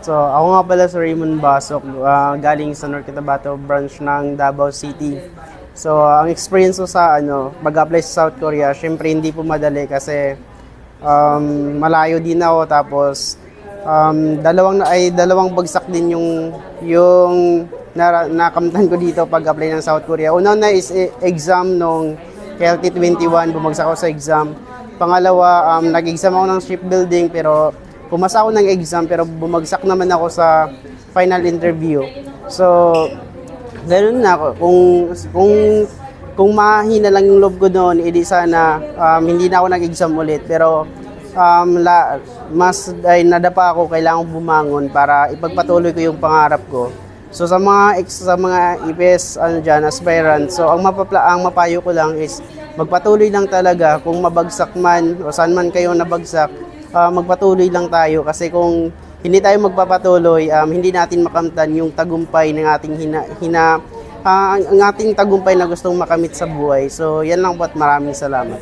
So, ako nga pala si Raymond Basok, galing sa North Cotabato branch ng Davao City. So, ang experience ko sa pag-apply sa South Korea, syempre hindi po madali kasi malayo din ako tapos dalawang bagsak din yung nakamtan ko dito pag-apply ng South Korea. Una na is exam nung LT 21, bumagsak ako sa exam. Pangalawa, nag-exam ako ng shipbuilding pero pumasa ako ng exam pero bumagsak naman ako sa final interview. So, ganoon na ako. Kung mahina lang yung loob ko doon, edi sana hindi na ako nag-exam ulit. Pero mas nadapa ako, kailangan bumangon para ipagpatuloy ko yung pangarap ko. So sa mga EPS aspirant, so ang mapayo ko lang is magpatuloy lang talaga kung mabagsak man o saan man kayo nabagsak, magpatuloy lang tayo kasi kung hindi tayo magpapatuloy, hindi natin makamtan yung tagumpay ng ating ang ating tagumpay na gustong makamit sa buhay. So yan lang po at maraming salamat.